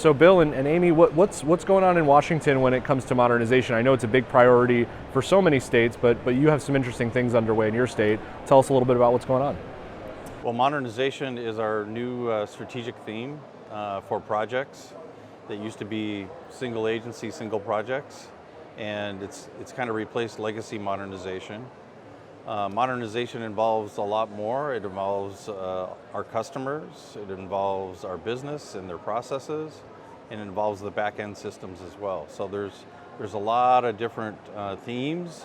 So Bill and Amy, what's going on in Washington when it comes to modernization? I know it's a big priority for so many states, but you have some interesting things underway in your state. Tell us a little bit about what's going on. Well, modernization is our new strategic theme for projects that used to be single agency, single projects, and it's kind of replaced legacy modernization. Modernization involves a lot more. It involves our customers, it involves our business and their processes, and it involves the back-end systems as well. So there's a lot of different themes.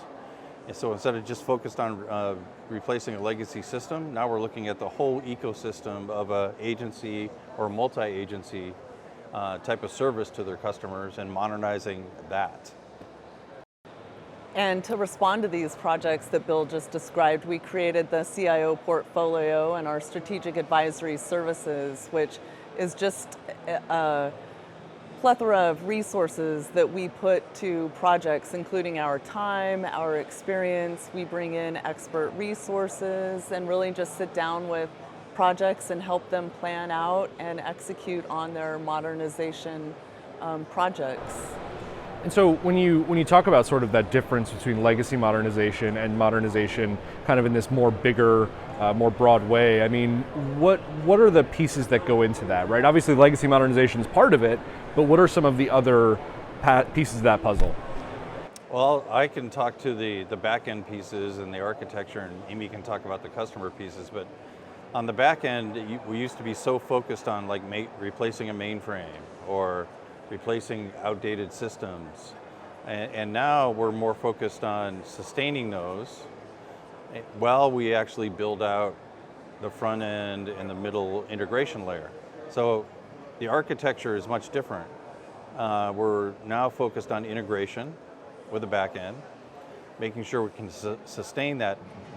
And so instead of just focused on replacing a legacy system, now we're looking at the whole ecosystem of an agency or multi-agency type of service to their customers and modernizing that. And to respond to these projects that Bill just described, we created the CIO portfolio and our strategic advisory services, which is just a plethora of resources that we put to projects, including our time, our experience. We bring in expert resources and really just sit down with projects and help them plan out and execute on their modernization projects. And so when you talk about sort of that difference between legacy modernization and modernization kind of in this more bigger, more broad way, I mean, what are the pieces that go into that, right? Obviously legacy modernization is part of it, but what are some of the other pieces of that puzzle? Well, I can talk to the back end pieces and the architecture, and Amy can talk about the customer pieces, but on the back end, we used to be so focused on like replacing a mainframe or replacing outdated systems. And now we're more focused on sustaining those while we actually build out the front end and the middle integration layer. So the architecture is much different. We're now focused on integration with the back end, making sure we can sustain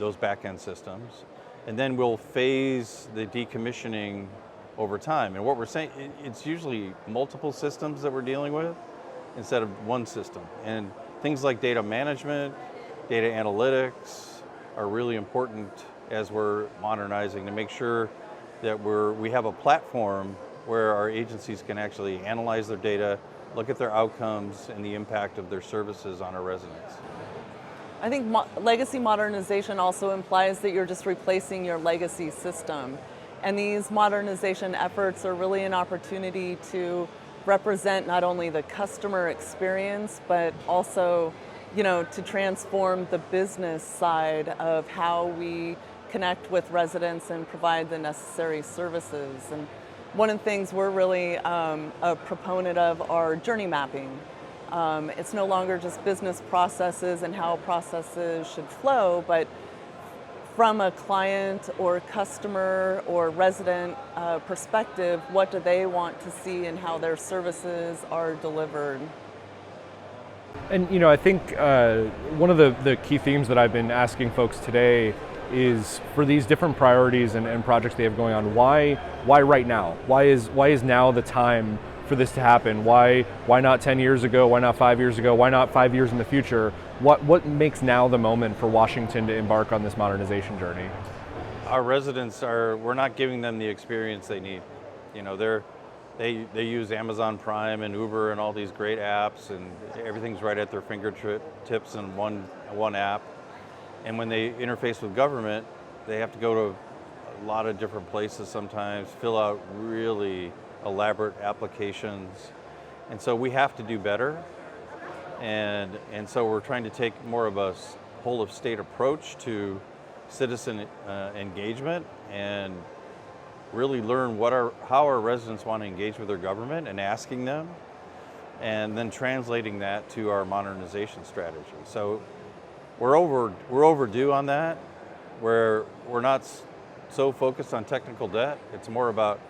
those back end systems, and then we'll phase the decommissioning over time. And what we're saying, it's usually multiple systems that we're dealing with instead of one system. And things like data management, data analytics are really important as we're modernizing to make sure that we have a platform where our agencies can actually analyze their data, look at their outcomes and the impact of their services on our residents. I think legacy modernization also implies that you're just replacing your legacy system. And these modernization efforts are really an opportunity to represent not only the customer experience, but also, to transform the business side of how we connect with residents and provide the necessary services. And one of the things we're really a proponent of are journey mapping. It's no longer just business processes and how processes should flow, but from a client or customer or resident perspective, what do they want to see and how their services are delivered? And I think one of the key themes that I've been asking folks today is for these different priorities and projects they have going on, why right now? Why is now the time for this to happen? Why not 10 years ago? Why not 5 years ago? Why not 5 years in the future? What makes now the moment for Washington to embark on this modernization journey? Our residents we're not giving them the experience they need. They use Amazon Prime and Uber and all these great apps, and everything's right at their fingertips in one app. And when they interface with government, they have to go to a lot of different places sometimes, fill out really elaborate applications. And so we have to do better. And so we're trying to take more of a whole of state approach to citizen engagement and really learn how our residents want to engage with their government and asking them, and then translating that to our modernization strategy. So we're overdue on that, where we're not so focused on technical debt. It's more about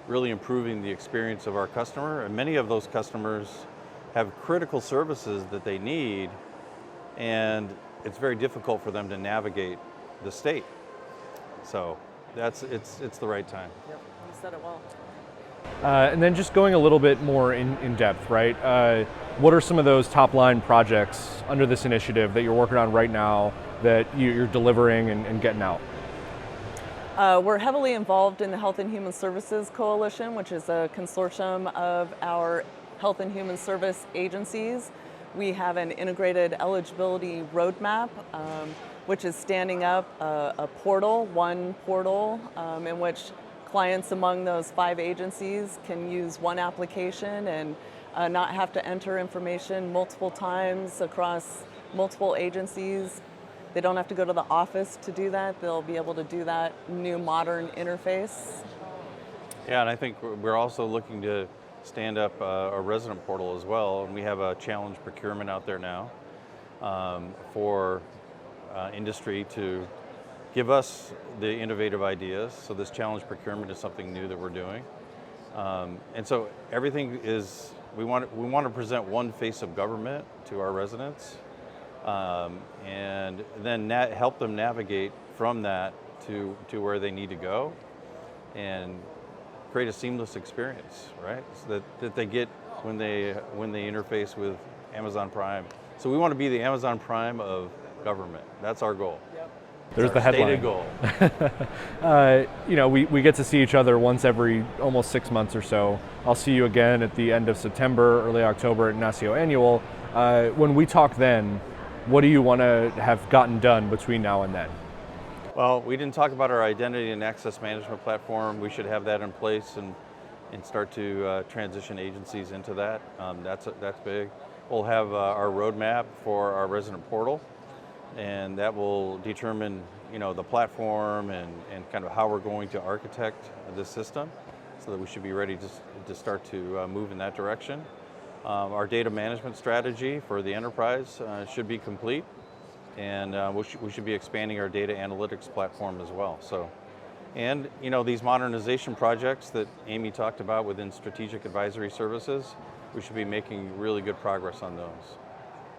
really improving the experience of our customer, and many of those customers have critical services that they need, and it's very difficult for them to navigate the state. So it's the right time. Yep, you said it well. And then just going a little bit more in depth, right? What are some of those top line projects under this initiative that you're working on right now that you're delivering and getting out? We're heavily involved in the Health and Human Services Coalition, which is a consortium of our health and human service agencies. We have an integrated eligibility roadmap, which is standing up a portal, one portal, in which clients among those 5 agencies can use one application and not have to enter information multiple times across multiple agencies. They don't have to go to the office to do that. They'll be able to do that new modern interface. Yeah, and I think we're also looking to stand up a resident portal as well. And we have a challenge procurement out there now for industry to give us the innovative ideas. So this challenge procurement is something new that we're doing. And so everything is, we want to present one face of government to our residents. And then help them navigate from that to where they need to go and create a seamless experience, right? So that they get when they interface with Amazon Prime. So we want to be the Amazon Prime of government. That's our goal. There's the headline. Stated goal. We get to see each other once every almost 6 months or so. I'll see you again at the end of September, early October at NASCIO Annual. When we talk then, what do you want to have gotten done between now and then? Well, we didn't talk about our identity and access management platform. We should have that in place and start to transition agencies into that. That's big. We'll have our roadmap for our resident portal, and that will determine the platform and kind of how we're going to architect this system, so that we should be ready to start to move in that direction. Our data management strategy for the enterprise should be complete, and we should be expanding our data analytics platform as well. So, and these modernization projects that Amy talked about within strategic advisory services, we should be making really good progress on those.